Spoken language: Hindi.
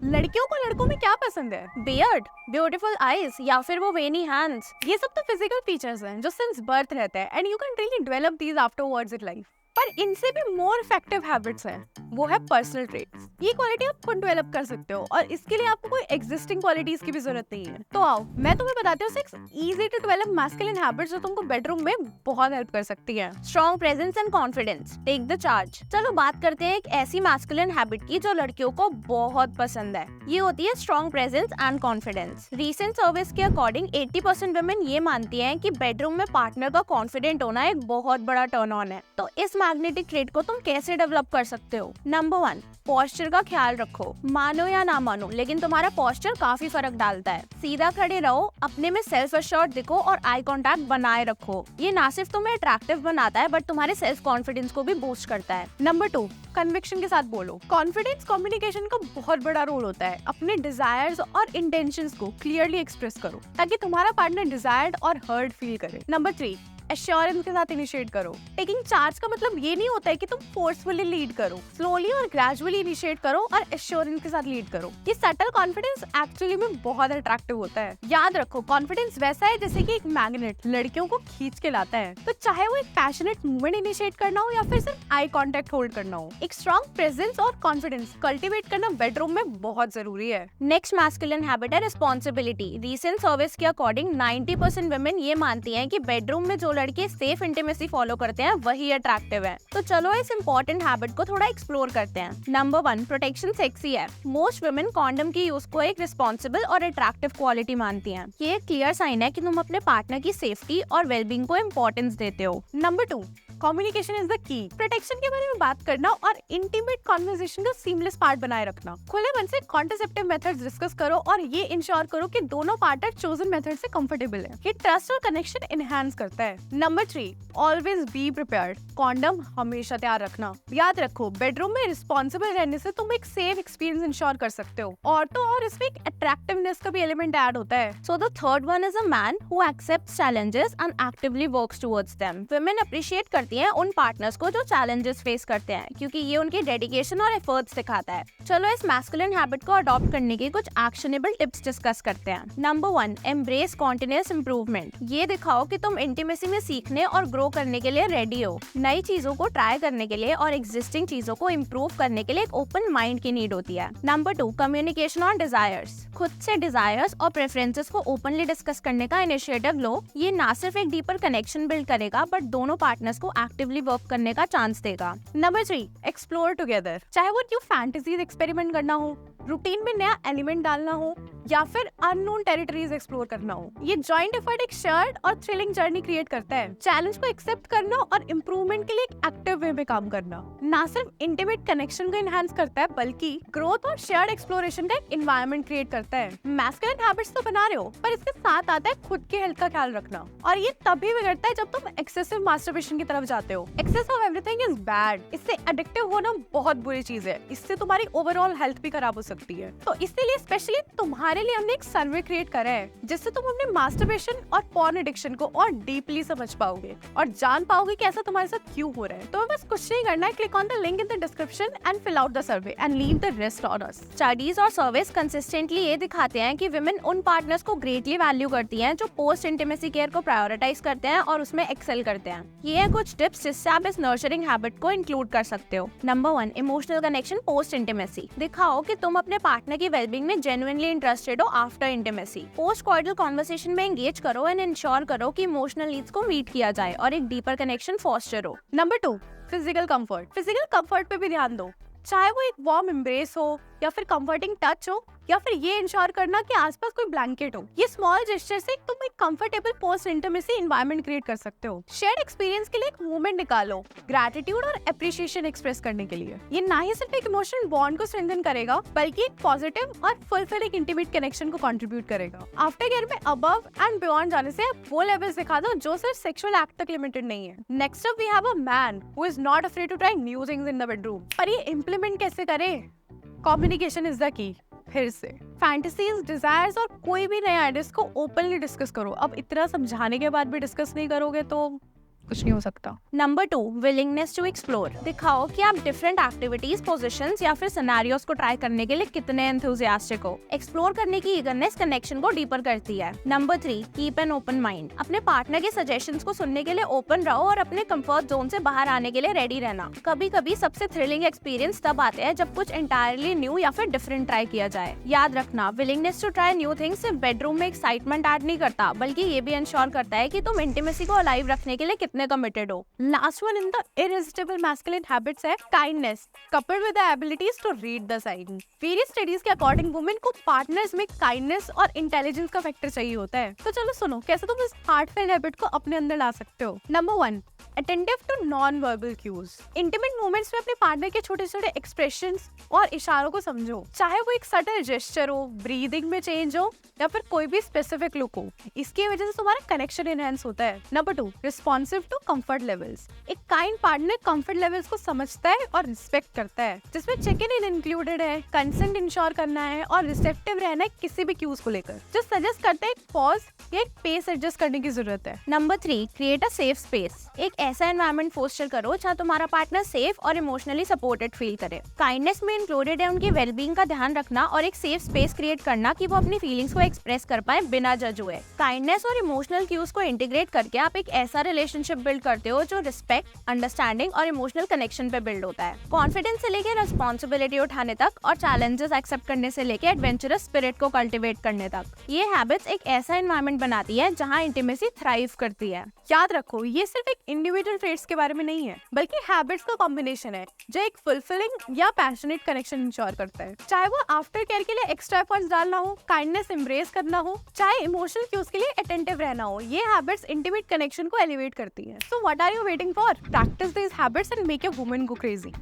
लड़कियों को लड़कों में क्या पसंद है? बियर्ड, ब्यूटीफुल आईज या फिर वो वेनी हैंड्स? ये सब तो फिजिकल फीचर्स हैं जो सिंस बर्थ रहते हैं and you can really develop these afterwards in life. पर इनसे भी मोर इफेक्टिव हैबिट्स हैं, वो है पर्सनल ट्रेट्स। ये क्वालिटी आप खुद डेवलप कर सकते हो और इसके लिए आपको कोई एग्जिस्टिंग क्वालिटीज की भी जरूरत नहीं है। तो आओ मैं तुम्हें बताती हूँ 6 easy to develop masculine habits जो तुमको बेडरूम में बहुत हेल्प कर सकती है। Strong presence and confidence, take the charge. चलो बात करते हैं एक ऐसी मैस्कुलिन हैबिट की जो लड़कियों को बहुत पसंद है। ये होती है strong presence and confidence. Recent service के अकॉर्डिंग 80% वुमेन ये मानती हैं कि बेडरूम में पार्टनर का कॉन्फिडेंट होना एक बहुत बड़ा टर्न ऑन है। तो इस मैग्नेटिक ट्रेट को तुम कैसे डेवलप कर सकते हो? नंबर 1, पोस्चर का ख्याल रखो। मानो या ना मानो लेकिन तुम्हारा पोस्चर काफी फर्क डालता है। सीधा खड़े रहो, अपने में सेल्फ एश्योर्ड दिखो और आई कांटेक्ट बनाए रखो। ये ना सिर्फ तुम्हें अट्रैक्टिव बनाता है बट तुम्हारे सेल्फ कॉन्फिडेंस को भी बूस्ट करता है। नंबर 2, कन्विक्शन के साथ बोलो। कॉन्फिडेंस कम्युनिकेशन का बहुत बड़ा रोल होता है। अपने डिजायर्स और इंटेंशंस को क्लियरली एक्सप्रेस करो ताकि तुम्हारा पार्टनर डिजायर्ड और हर्ट फील करे। नंबर 3, एश्योरेंस के साथ इनिशिएट करो। टेकिंग चार्ज का मतलब ये नहीं होता है कि तुम फोर्सफुली लीड करो। स्लोली और ग्रेजुअली इनिशिएट करो और एश्योरेंस के साथ लीड करो। ये सटल कॉन्फिडेंस एक्चुअली में बहुत अट्रैक्टिव होता है। याद रखो, कॉन्फिडेंस वैसा है जैसे कि एक मैग्नेट लड़कियों को खींच के लाता है। तो चाहे वो एक पैशनेट मूवमेंट इनिशिएट करना हो या फिर सिर्फ आई कांटेक्ट होल्ड करना हो, एक स्ट्रॉन्ग प्रेजेंस और कॉन्फिडेंस कल्टीवेट करना बेडरूम में बहुत जरूरी है। नेक्स्ट मैस्कुलिन हैबिट है रिस्पॉन्सिबिलिटी। रीसेंट सर्विस के अकॉर्डिंग 90% वुमेन ये मानती हैं कि बेडरूम में जो लड़के सेफ इंटीमेसी फॉलो करते हैं वही अट्रैक्टिव है। तो चलो इस इंपॉर्टेंट हैबिट को थोड़ा एक्सप्लोर करते हैं। नंबर 1, प्रोटेक्शन सेक्सी है। मोस्ट वुमेन कॉन्डम की यूज को एक रिस्पॉन्सिबल और अट्रैक्टिव क्वालिटी मानती हैं। ये एक क्लियर साइन है कि तुम अपने पार्टनर की सेफ्टी और वेलबींग को इम्पोर्टेंस देते हो। Number 2, communication is the key. Protection के बारे में बात करना और इंटीमेट कॉन्वर्सेशन का सीमलेस पार्ट बनाए रखना। खुले मन से कॉन्ट्रासेप्टिव मेथड्स डिस्कस करो और ये इंश्योर करो कि दोनों पार्टनर चोजन मेथड से कंफर्टेबल है। ये ट्रस्ट और कनेक्शन एनहांस करता है। Number 3, always be prepared. Condom हमेशा तैयार रखना। याद रखो, बेडरूम में रिस्पॉन्सिबल रहने से तुम एक सेफ एक्सपीरियंस इंश्योर कर सकते हो। और तो और इसमें एक अट्रैक्टिवनेस का भी एलिमेंट ऐड होता है। So the third one is a man who accepts challenges and actively works towards them. Women appreciate करती हैं उन पार्टनर्स को जो चैलेंजेस फेस करते हैं क्योंकि ये उनकी डेडिकेशन और एफर्ट्स दिखाता है। चलो इस मैस्कुलिन हैबिट को अडॉप्ट करने की कुछ एक्शनेबल टिप्स डिस्कस करते हैं। Number 1, embrace continuous improvement. ये दिखाओ कि तुम इंटीमेसी में सीखने और ग्रो करने के लिए रेडी हो। नई चीजों को ट्राई करने के लिए और एग्जिस्टिंग चीजों को इम्प्रूव करने के लिए एक ओपन माइंड की नीड होती है। Number 2, communication on desires. खुद से डिजायर्स और प्रेफरेंसेस को ओपनली डिस्कस करने का इनिशिएटिव लो। ये ना सिर्फ एक डीपर कनेक्शन बिल्ड करेगा बट दोनों पार्टनर्स को एक्टिवली वर्क करने का चांस देगा। Number 3, explore together. चाहे वो न्यू फैंटेसीज एक्सपेरिमेंट करना हो, रूटीन में नया एलिमेंट डालना हो या फिर अननोन टेरिटरीज एक्सप्लोर करना हो, ये जॉइंट एफर्ट एक शेयर्ड और थ्रिलिंग जर्नी क्रिएट करता है। चैलेंज को एक्सेप्ट करना और इम्प्रूवमेंट के लिए एक एक्टिव वे में काम करना ना सिर्फ इंटीमेट कनेक्शन को एनहांस करता है बल्कि ग्रोथ और शेयर्ड एक्सप्लोरेशन का एक एनवायरनमेंट क्रिएट करता है। मैस्कुलिन हैबिट्स तो बना रहे हो पर इसके साथ आता है खुद की हेल्थ का ख्याल रखना, और ये तभी बिगड़ता है जब तुम एक्सेसिव मास्टरबेशन की तरफ जाते हो। Excess of everything is bad. इससे एडिक्टिव होना बहुत बुरी चीज है। इससे तुम्हारी ओवरऑल हेल्थ भी खराब हो सकती है। तो इसीलिए स्पेशली तुम्हारे लिए हमने एक सर्वे क्रिएट करा है जिससे तुम अपने मास्टरबेशन और पॉर्न एडिक्शन को और डीपली समझ पाओगे और जान पाओगे कि ऐसा तुम्हारे साथ क्यों हो रहा है। तो बस कुछ नहीं करना है, click on the link in the description and fill out the survey and leave the rest on us. Studies और सर्वेस कंसिस्टेंटली ये दिखाते हैं कि विमेन उन पार्टनर्स को ग्रेटली वैल्यू करती हैं जो पोस्ट इंटीमेसी केयर को प्रायोरिटाइज करते हैं और उसमें एक्सेल करते हैं। ये है कुछ टिप्स जिससे आप इस नर्चरिंग हैबिट को इंक्लूड कर सकते हो। Number 1, emotional connection post intimacy. दिखाओ कि तुम अपने पार्टनर की वेलबींग में जेन्युइनली इंटरेस्टेड हो after intimacy. Post coital conversation में एंगेज करो एंड इंश्योर करो कि इमोशनल नीड्स को मीट किया जाए और एक डीपर कनेक्शन फॉस्टर हो। Number 2, physical comfort. Physical comfort पे भी ध्यान दो। चाहे वो एक वार्म एम्ब्रेस हो या फिर कंफर्टिंग टच हो या फिर ये इंश्योर करना कि आसपास कोई ब्लैंकेट हो। ये स्मॉल जेस्चर से तुम एक comfortable post intimacy environment create कर सकते हो। शेयर्ड एक्सपीरियंस के लिए एक मोमेंट निकालो ग्रैटिट्यूड और एप्रिसिएशन एक्सप्रेस करने के लिए। ये ना ही सिर्फ एक इमोशनल बॉन्ड को स्ट्रेंथन करेगा बल्कि एक पॉजिटिव और फुलफिलिंग इंटीमेट कनेक्शन को कंट्रीब्यूट करेगा। आफ्टर केयर में अबव एंड बियॉन्ड जाने से आप वो लेवल्स दिखा दो जो सिर्फ सेक्सुअल एक्ट तक लिमिटेड नहीं है। Next up we have a man who is not afraid to try new things in the bedroom. पर ये इम्प्लीमेंट कैसे करें? Communication is the key. फिर से फैंटेसीज, डिजायर्स और कोई भी नए आइडियाज को ओपनली डिस्कस करो। अब इतना समझाने के बाद भी डिस्कस नहीं करोगे तो कुछ नहीं हो सकता। Number 2, willingness to explore. दिखाओ कि आप डिफरेंट एक्टिविटीज, पोजीशंस या फिर सिनेरियोस को ट्राई करने के लिए कितने एंथुसियास्टिक हो। एक्सप्लोर करने की ईगरनेस कनेक्शन को डीपर करती है। Number 3, keep an open mind. अपने पार्टनर के सजेशंस को सुनने के लिए ओपन रहो और अपने कंफर्ट जोन से बाहर आने के लिए रेडी रहना। कभी कभी सबसे थ्रिलिंग एक्सपीरियंस तब आते हैं जब कुछ एंटायरली न्यू या फिर डिफरेंट ट्राई किया जाए। याद रखना, willingness to try new things सिर्फ बेडरूम में एक्साइटमेंट ऐड नहीं करता, बल्कि ये भी इंश्योर करता है कि तुम इंटीमेसी को अलाइव रखने के लिए कितने कमिटेड हो। Last one in the irresistible masculine habits है kindness, coupled with the abilities to read the signs. Various studies के अकॉर्डिंग वुमेन को पार्टनर्स में kindness और इंटेलिजेंस का फैक्टर चाहिए होता है। तो चलो सुनो कैसे तुम इस हार्टफेल हैबिट को अपने अंदर ला सकते हो। Number 1, attentive to non verbal cues. Intimate moments में अपने पार्टनर के छोटे छोटे एक्सप्रेशंस और इशारों को समझो, चाहे वो एक सटल जेस्चर हो, ब्रीदिंग में चेंज हो या फिर कोई भी स्पेसिफिक लुक हो। इसकी वजह से तुम्हारा कनेक्शन एनहांस होता है। Number 2, responsive to comfort levels. एक काइंड पार्टनर कंफर्ट लेवल्स को समझता है और रिस्पेक्ट करता है, जिसमें चेक इन इंक्लूडेड है, कंसेंट इंश्योर करना है और रिसेप्टिव रहना है किसी भी क्यूज को लेकर। जो सजेस्ट करते हैं एक पॉज या एक पेस एडजस्ट करने की जरूरत है। Number 3, create a safe space. एक ऐसा एनवायरनमेंट फोस्टर करो जहाँ तुम्हारा पार्टनर सेफ और इमोशनली सपोर्टेड फील करे। काइंडनेस में इंक्लूडेड है उनकी वेलबींग का ध्यान रखना और एक सेफ स्पेस क्रिएट करना कि वो अपनी फीलिंग्स को एक्सप्रेस कर पाए बिना जज हुए। काइंडनेस और इमोशनल क्यूज को इंटीग्रेट करके आप एक ऐसा रिलेशनशिप बिल्ड करते हो जो रिस्पेक्ट, अंडरस्टैंडिंग और इमोशनल कनेक्शन पे बिल्ड होता है। कॉन्फिडेंस से लेकर रिस्पॉन्सिबिलिटी उठाने तक और चैलेंजेस एक्सेप्ट करने से लेकर एडवेंचरस स्पिरिट को कल्टिवेट करने तक, ये हैबिट्स एक ऐसा एनवायरनमेंट बनाती है जहाँ इंटीमेसी थ्राइव करती है। याद रखो, ये सिर्फ एक इंडिविजुअल ट्रेट्स के बारे में नहीं है, बल्कि हैबिट्स का कॉम्बिनेशन है जो एक फुलफिलिंग या पैशनेट कनेक्शन इंश्योर करता है। चाहे वो आफ्टर केयर के लिए एक्स्ट्रा एफर्ट्स डालना हो, काइंडनेस एम्ब्रेस करना हो, चाहे इमोशनल क्यूज के लिए अटेंटिव रहना हो, ये हैबिट्स इंटीमेट कनेक्शन को एलिवेट करती है। So what are you waiting for? Practice these habits and make your woman go crazy.